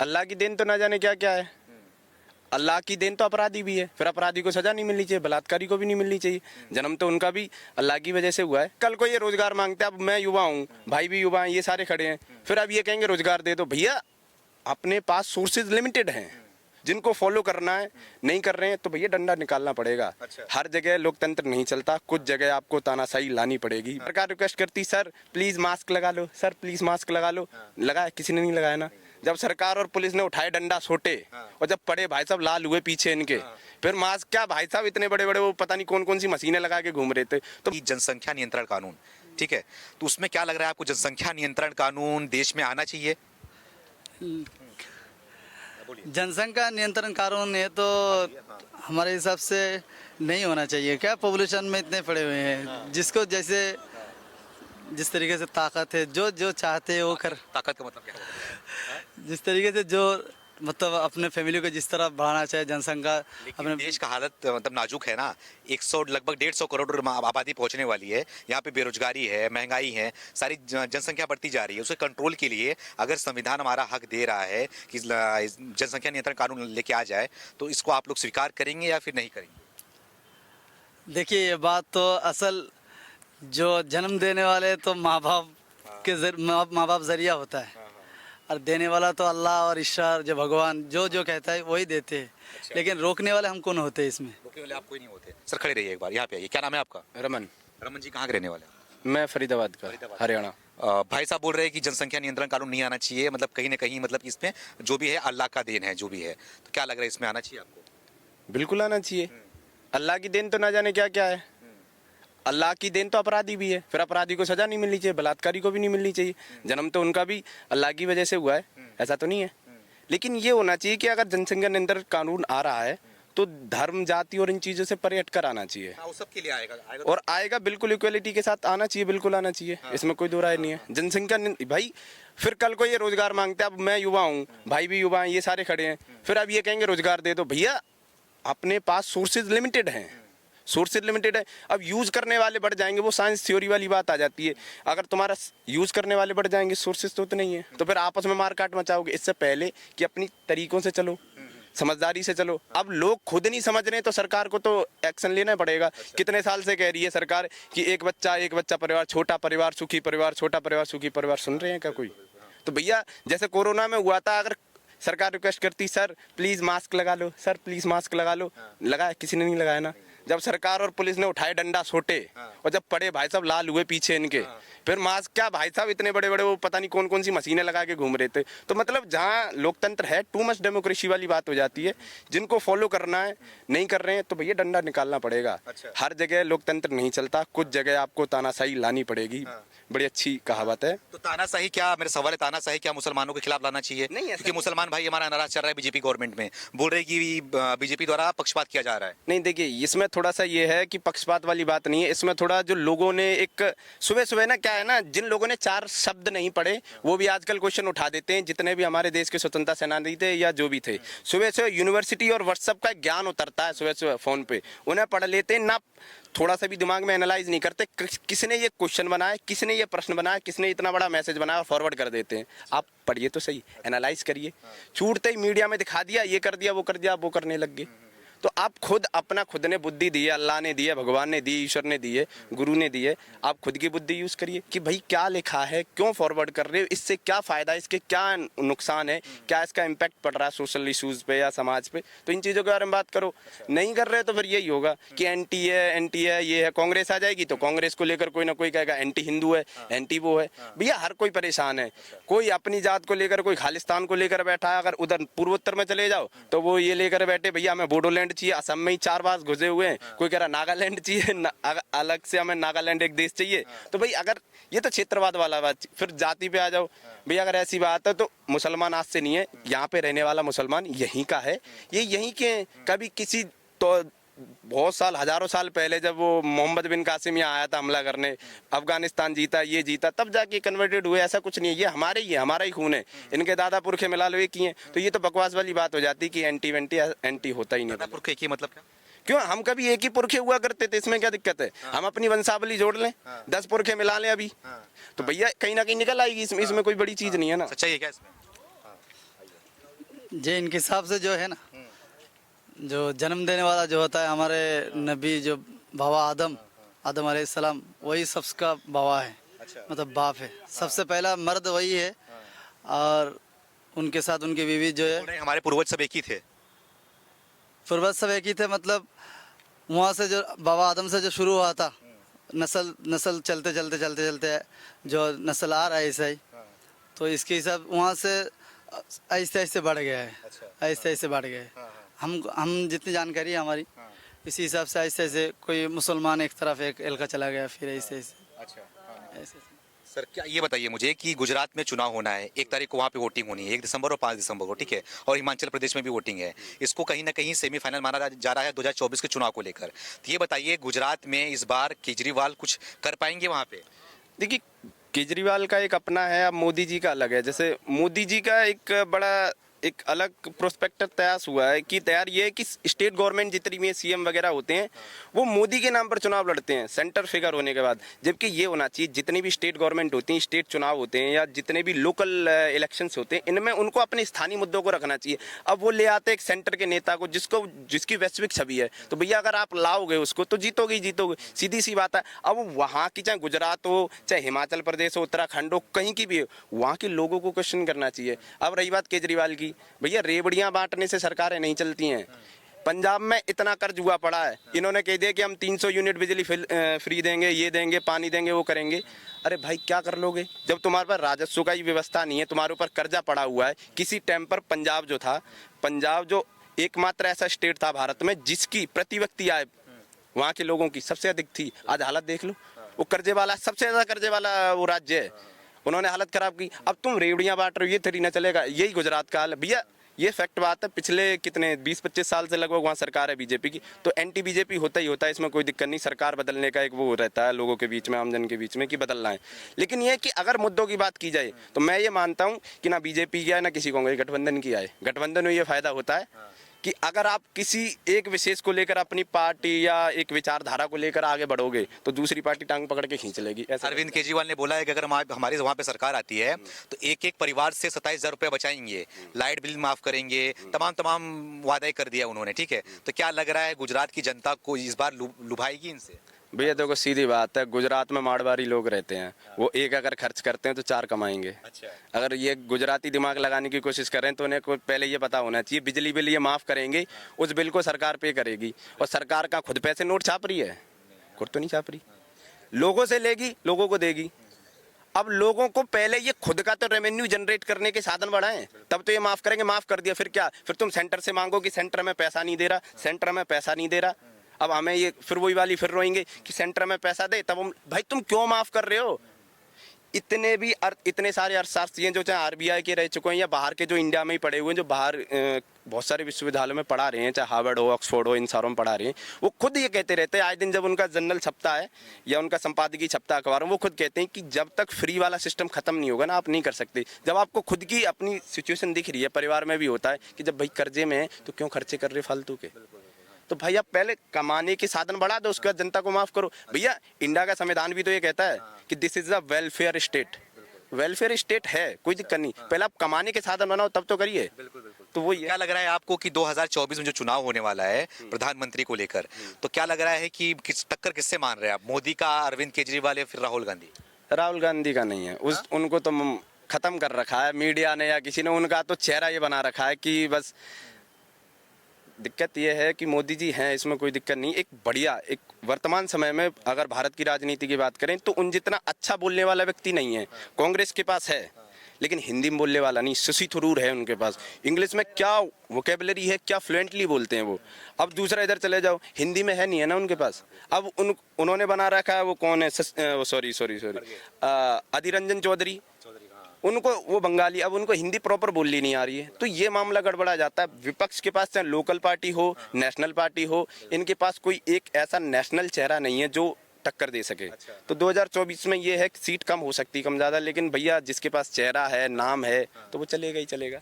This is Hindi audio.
अल्लाह की देन तो ना जाने क्या क्या है। अल्लाह की देन तो अपराधी भी है, फिर अपराधी को सजा नहीं मिलनी चाहिए, बलात्कारी को भी नहीं मिलनी चाहिए। जन्म तो उनका भी अल्लाह की वजह से हुआ है। कल को ये रोजगार मांगते हैं, अब मैं युवा हूँ, भाई भी युवा हैं, ये सारे खड़े हैं, फिर अब ये कहेंगे रोजगार दे दो। भैया अपने पास सोर्सेज लिमिटेड हैं, जिनको फॉलो करना है, नहीं कर रहे हैं तो भैया डंडा निकालना पड़ेगा। अच्छा। हर जगह लोकतंत्र नहीं चलता, कुछ जगह आपको तानाशाही लानी पड़ेगी। सरकार रिक्वेस्ट करती सर प्लीज मास्क लगा लो, सर प्लीज मास्क लगा लो। लगाया, किसी ने नहीं लगाया ना। जब सरकार और पुलिस ने उठाए डंडा सोटे और जब पड़े भाई साहब लाल हुए पीछे इनके, फिर मास्क क्या भाई साहब, इतने बड़े बड़े वो पता नहीं कौन कौन सी मशीनें लगा के घूम रहे थे। तो जनसंख्या नियंत्रण कानून, ठीक है, तो उसमें क्या लग रहा है आपको, जनसंख्या नियंत्रण कानून देश में आना चाहिए? जनसंख्या नियंत्रण कानून ये तो हमारे हिसाब से नहीं होना चाहिए। क्या पॉपुलेशन में इतने पड़े हुए हैं, जिसको जैसे जिस तरीके से ताकत है, जो जो चाहते हैं वो कर, ताकत का मतलब क्या है? जिस तरीके से जो मतलब अपने फैमिली को जिस तरह बढ़ाना चाहे जनसंख्या लेकिन अपने देश का हालत मतलब नाजुक है ना। 100 लगभग 150 करोड़ आबादी पहुंचने वाली है। यहाँ पे बेरोजगारी है, महंगाई है, सारी जनसंख्या बढ़ती जा रही है। उसे कंट्रोल के लिए अगर संविधान हमारा हक दे रहा है कि जनसंख्या नियंत्रण कानून लेके आ जाए, तो इसको आप लोग स्वीकार करेंगे या फिर नहीं करेंगे? देखिए ये बात तो असल जो जन्म देने वाले तो माँ बाप माँ बाप जरिया होता है, और देने वाला तो अल्लाह और ईश्वर जो भगवान जो जो कहता है वही देते हैं। अच्छा। लेकिन रोकने वाले हम कौन होते हैं इसमें? रोकने वाले आप कोई नहीं होते। सर खड़े रहिए एक बार, यहाँ पे आइए। क्या नाम है आपका? रमन, रमन जी, कहाँ के रहने वाले हैं? मैं फरीदाबाद का, हरियाणा। भाई साहब बोल रहे हैं कि जनसंख्या नियंत्रण कानून नहीं आना चाहिए, मतलब कहीं ना कहीं मतलब इसमें जो भी है अल्लाह का देन है, जो भी है, तो क्या लग रहा है इसमें आना चाहिए आपको? बिल्कुल आना चाहिए। अल्लाह की देन तो ना जाने क्या क्या है। अल्लाह की देन तो अपराधी भी है, फिर अपराधी को सजा नहीं मिलनी चाहिए, बलात्कारी को भी नहीं मिलनी चाहिए। जन्म तो उनका भी अल्लाह की वजह से हुआ है, ऐसा तो नहीं है। लेकिन ये होना चाहिए कि अगर जनसंख्या नियंत्रण कानून आ रहा है तो धर्म, जाति और इन चीजों से परे हटकर आना चाहिए। हाँ, वो सबके लिए आएगा, और आएगा बिल्कुल इक्वलिटी के साथ आना चाहिए, बिल्कुल आना चाहिए। इसमें कोई दो राय नहीं है। जनसंख्या भाई फिर कल को ये रोजगार मांगते हैं, अब मैं युवा हूँ, भाई भी युवा हैं, ये सारे खड़े हैं, फिर अब ये कहेंगे रोजगार दे दो। भैया अपने पास सोर्सेज लिमिटेड हैं, सोर्सेज लिमिटेड है। अब यूज करने वाले बढ़ जाएंगे, वो साइंस थ्योरी वाली बात आ जाती है। अगर तुम्हारा यूज करने वाले बढ़ जाएंगे, सोर्सेज तो उतने ही है, तो फिर आपस में मार काट मचाओगे। इससे पहले कि अपनी तरीकों से चलो, समझदारी से चलो। अब लोग खुद नहीं समझ रहे तो सरकार को तो एक्शन लेना पड़ेगा। कितने साल से कह रही है सरकार कि एक बच्चा परिवार, छोटा परिवार सुखी परिवार, छोटा परिवार सुखी परिवार। सुन रहे हैं क्या कोई? तो भैया जैसे कोरोना में हुआ था, अगर सरकार रिक्वेस्ट करती सर प्लीज मास्क लगा लो, सर प्लीज मास्क लगा लो, लगाया, किसी ने नहीं लगाया ना। जब सरकार और पुलिस ने उठाए डंडा सोटे और जब पड़े भाई साहब लाल हुए पीछे इनके, फिर मास्क क्या भाई साहब, इतने बड़े बड़े वो पता नहीं कौन कौन सी मशीनें लगा के घूम रहे थे। तो मतलब जहाँ लोकतंत्र है, टू मच डेमोक्रेसी वाली बात हो जाती है। जिनको फॉलो करना है, नहीं कर रहे हैं तो भैया डंडा निकालना पड़ेगा। अच्छा। हर जगह लोकतंत्र नहीं चलता, कुछ जगह आपको तानाशाही लानी पड़ेगी। बड़ी अच्छी कहावत है। तो तानाशाही क्या, मेरा सवाल है, तानाशाही क्या मुसलमानों के खिलाफ लाना चाहिए? नहीं, ऐसा क्योंकि मुसलमान भाई हमारा नाराज चल रहा है बीजेपी गवर्नमेंट में, बोल रहे कि बीजेपी द्वारा पक्षपात किया जा रहा है। नहीं देखिए, इसमें थोड़ा सा ये है कि पक्षपात वाली बात नहीं है। इसमें थोड़ा जो लोगों ने एक सुबह सुबह ना, क्या है ना, जिन लोगों ने 4 शब्द नहीं पढ़े वो भी आजकल क्वेश्चन उठा देते हैं। जितने भी हमारे देश के स्वतंत्रता सेनानी थे या जो भी थे, सुबह सुबह यूनिवर्सिटी और व्हाट्सएप का ज्ञान उतरता है सुबह सुबह फोन पे, उन्हें पढ़ लेते हैं ना, थोड़ा सा भी दिमाग में एनालाइज नहीं करते किसने ये क्वेश्चन बनाया, किसने ये प्रश्न बनाया, किसने इतना बड़ा मैसेज बनाया, फॉरवर्ड कर देते हैं। आप पढ़िए तो सही, एनालाइज करिए। छूटते ही मीडिया में दिखा दिया, ये कर दिया, वो कर दिया, वो करने लग गए। तो आप खुद खुद ने बुद्धि दी है, अल्लाह ने दी है, भगवान ने दी, ईश्वर ने दी है, गुरु ने दी है। आप खुद की बुद्धि यूज करिए कि भाई क्या लिखा है, क्यों फॉरवर्ड कर रहे हो, इससे क्या फायदा है, इसके क्या नुकसान है, क्या इसका इम्पैक्ट पड़ रहा है सोशल इशूज पे या समाज पे। तो इन चीज़ों के बारे में बात करो। नहीं कर रहे तो फिर यही होगा कि एंटी है, ये है। कांग्रेस आ जाएगी तो कांग्रेस को लेकर कोई ना कोई कहेगा एंटी हिंदू है, एंटी वो है। भैया हर कोई परेशान है, कोई अपनी जात को लेकर, कोई खालिस्तान को लेकर बैठा है। अगर उधर पूर्वोत्तर में चले जाओ तो वो ये लेकर बैठे भैया हमें बोडोलैंड चाहिए, असम में ही 4 बार घुसे हुए हैं। कोई कह रहा नागालैंड चाहिए, अलग से हमें नागालैंड एक देश चाहिए। तो भाई अगर ये तो क्षेत्रवाद वाला बात, फिर जाति पे आ जाओ। भैया अगर ऐसी बात है तो मुसलमान आज से नहीं है, यहाँ पे रहने वाला मुसलमान यहीं का है, ये यहीं के। कभी किसी तो बहुत साल, हजारों साल पहले जब वो मोहम्मद बिन कासिम यहाँ आया था हमला करने, अफगानिस्तान जीता, ये जीता, तब जाके कन्वर्टेड हुए, ऐसा कुछ नहीं है। ये हमारे ही है, हमारा ही खून है, इनके दादा पुरखे मिला लो एक ही हैं। तो ये तो बकवास वाली बात हो जाती कि एंटी एंटी होता ही नहीं। दादा पुरखे की मतलब क्या? क्यों, हम कभी एक ही पुरखे हुआ करते थे, इसमें क्या दिक्कत है? हम अपनी वंशावली जोड़ लें, 10 पुरखे मिला लें अभी, तो भैया कहीं ना कहीं निकल आएगी। इसमें कोई बड़ी चीज नहीं है ना। सच्चाई है क्या इसमें? जे इनके हिसाब से जो है ना, जो जन्म देने वाला जो होता है हमारे नबी जो बाबा आदम अलैहिस्सलाम, वही सबका बाबा है, मतलब बाप है। सबसे पहला मर्द वही है, और उनके साथ उनकी बीवी जो है, हमारे पूर्वज सब एक ही थे। पूर्वज सब एक ही थे, मतलब वहाँ से जो बाबा आदम से जो शुरू हुआ था, नस्ल चलते चलते चलते चलते जो नस्ल आ रहा है ऐसा ही, तो इसके हिसाब वहाँ से ऐसे ऐसे बढ़ गया है, ऐसे ऐसे बढ़ गया है। हम जितनी जानकारी है हमारी, इसी हिसाब से ऐसे ऐसे कोई मुसलमान एक तरफ एक इलाका चला गया, फिर ऐसे ऐसे ऐसे। सर क्या ये बताइए मुझे कि गुजरात में चुनाव होना है, 1 तारीख को वहाँ पे वोटिंग होनी है, 1 दिसंबर और 5 दिसंबर को, ठीक है, और हिमाचल प्रदेश में भी वोटिंग है। इसको कहीं ना कहीं सेमीफाइनल माना जा रहा है 2024 के चुनाव को लेकर। तो ये बताइए गुजरात में इस बार केजरीवाल कुछ कर पाएंगे वहाँ पे? देखिए, केजरीवाल का एक अपना है, अब मोदी जी का अलग है। जैसे मोदी जी का एक बड़ा एक अलग प्रोस्पेक्टर तैयार हुआ है कि तैयार ये है कि स्टेट गवर्नमेंट जितनी भी सीएम वगैरह होते हैं वो मोदी के नाम पर चुनाव लड़ते हैं सेंटर फिगर होने के बाद। जबकि ये होना चाहिए जितनी भी स्टेट गवर्नमेंट होती हैं, स्टेट चुनाव होते हैं या जितने भी लोकल इलेक्शंस होते हैं, इनमें उनको अपने स्थानीय मुद्दों को रखना चाहिए। अब वो ले आते हैं एक सेंटर के नेता को जिसकी वैश्विक छवि है, तो भैया अगर आप लाओगे उसको तो जीतोगे ही जीतोगे, सीधी सी बात है। अब वहाँ की चाहे गुजरात हो, चाहे हिमाचल प्रदेश हो, उत्तराखंड हो, कहीं की भी हो, वहाँ के लोगों को क्वेश्चन करना चाहिए। अब रही बात केजरीवाल की, भैया रेवड़ियां बांटने से सरकारें नहीं चलती हैं। पंजाब में इतना कर्ज हुआ पड़ा है, इन्होंने कह दिया कि हम 300 यूनिट बिजली फ्री देंगे, ये देंगे, पानी देंगे, वो करेंगे। अरे भाई क्या कर लोगे जब तुम्हारे पास राजस्व का ही व्यवस्था नहीं है, तुम्हारे ऊपर कर्जा पड़ा हुआ है। किसी टाइम पर पंजाब जो एकमात्र ऐसा स्टेट था भारत में जिसकी प्रति व्यक्ति आय वहाँ के लोगों की सबसे अधिक थी। आज हालत देख लो, वो कर्जे वाला, सबसे ज्यादा कर्जे वाला वो राज्य है, उन्होंने हालत खराब की। अब तुम रेवड़ियां बांट रहे हो, ये थोड़ी ना चलेगा। यही गुजरात का हाल है भैया, ये फैक्ट बात है। पिछले कितने 20-25 साल से लगभग वहाँ सरकार है बीजेपी की, तो एंटी बीजेपी होता ही होता है, इसमें कोई दिक्कत नहीं। सरकार बदलने का एक वो रहता है लोगों के बीच में, आमजन के बीच में कि बदलना है। लेकिन ये कि अगर मुद्दों की बात की जाए तो मैं ये मानता हूँ कि ना बीजेपी की आए ना किसी कांग्रेस गठबंधन की आए, गठबंधन में ये फायदा होता है कि अगर आप किसी एक विशेष को लेकर अपनी पार्टी या एक विचारधारा को लेकर आगे बढ़ोगे तो दूसरी पार्टी टांग पकड़ के खींच लेगी। अरविंद केजरीवाल ने बोला है कि अगर हमारी वहाँ पे सरकार आती है तो एक एक परिवार से 27,000 रुपये बचाएंगे, लाइट बिल माफ करेंगे, तमाम वादे कर दिया उन्होंने, ठीक है। तो क्या लग रहा है गुजरात की जनता को इस बार लुभाएगी इनसे? भैया देखो सीधी बात है, गुजरात में मारवाड़ी लोग रहते हैं, वो एक अगर खर्च करते हैं तो 4 कमाएंगे। अगर ये गुजराती दिमाग लगाने की कोशिश करें तो उन्हें पहले ये पता होना चाहिए बिजली बिल ये माफ करेंगे, उस बिल को सरकार पे करेगी। और सरकार का खुद पैसे नोट छाप रही है, खुद तो नहीं छाप रही, लोगों से लेगी, लोगों को देगी। अब लोगों को पहले ये खुद का तो रेवेन्यू जनरेट करने के साधन बढ़ाएं, तब तो ये माफ करेंगे। माफ कर दिया फिर क्या, फिर तुम सेंटर से मांगो कि सेंटर में पैसा नहीं दे रहा, सेंटर में पैसा नहीं दे रहा। अब हमें ये फिर वही वाली फिर रोएंगे कि सेंटर में पैसा दे, तब हम भाई तुम क्यों माफ कर रहे हो? इतने सारे अर्थशास्त्री हैं जो चाहे आरबीआई के रह चुके हैं या बाहर के जो इंडिया में ही पढ़े हुए हैं, जो बाहर बहुत सारे विश्वविद्यालयों में पढ़ा रहे हैं, चाहे हार्वर्ड हो, ऑक्सफोर्ड हो, इन सारों में पढ़ा रहे हैं, वो खुद ये कहते रहते हैं। आज दिन जब उनका जर्नल छपता है या उनका संपादकीय छपता है अखबारों, वो खुद कहते हैं कि जब तक फ्री वाला सिस्टम खत्म नहीं होगा ना, आप नहीं कर सकते। जब आपको खुद की अपनी सिचुएशन दिख रही है, परिवार में भी होता है कि जब भाई कर्जे में है तो क्यों खर्चे कर रहे फालतू के। तो भाई आप पहले कमाने के साधन बढ़ा दो, उसके बाद जनता को माफ करो। भैया इंडिया का संविधान भी तो ये कहता है कि this is a welfare state. Welfare state है, कोई दिक्कत नहीं, पहले आप कमाने के साधन बनाओ तब तो करिए। तो वो क्या लग रहा है आपको कि 2024 में जो चुनाव होने वाला है प्रधानमंत्री को लेकर, तो क्या लग रहा है कि टक्कर किससे मान रहे हैं आप, मोदी का, अरविंद केजरीवाल या फिर राहुल गांधी? राहुल गांधी का नहीं है, उनको तो खत्म कर रखा है मीडिया ने या किसी ने। उनका तो चेहरा ये बना रखा है कि बस। दिक्कत यह है कि मोदी जी हैं, इसमें कोई दिक्कत नहीं। एक बढ़िया एक वर्तमान समय में अगर भारत की राजनीति की बात करें तो उन जितना अच्छा बोलने वाला व्यक्ति नहीं है। कांग्रेस के पास है लेकिन हिंदी में बोलने वाला नहीं। शशि थरूर है उनके पास, इंग्लिश में क्या वोकेबलरी है, क्या फ्लुएंटली बोलते हैं वो। अब दूसरा इधर चले जाओ, हिंदी में है नहीं है ना उनके पास। अब उन्होंने बना रखा है, वो कौन है, सॉरी अधीर रंजन चौधरी, उनको वो बंगाली, अब उनको हिंदी प्रॉपर बोलनी नहीं आ रही है, तो ये मामला गड़बड़ा जाता है। विपक्ष के पास चाहे लोकल पार्टी हो, नेशनल पार्टी हो, इनके पास कोई एक ऐसा नेशनल चेहरा नहीं है जो टक्कर दे सके। तो 2024 में ये है कि सीट कम हो सकती, कम ज़्यादा, लेकिन भैया जिसके पास चेहरा है, नाम है, तो वो चलेगा ही चलेगा।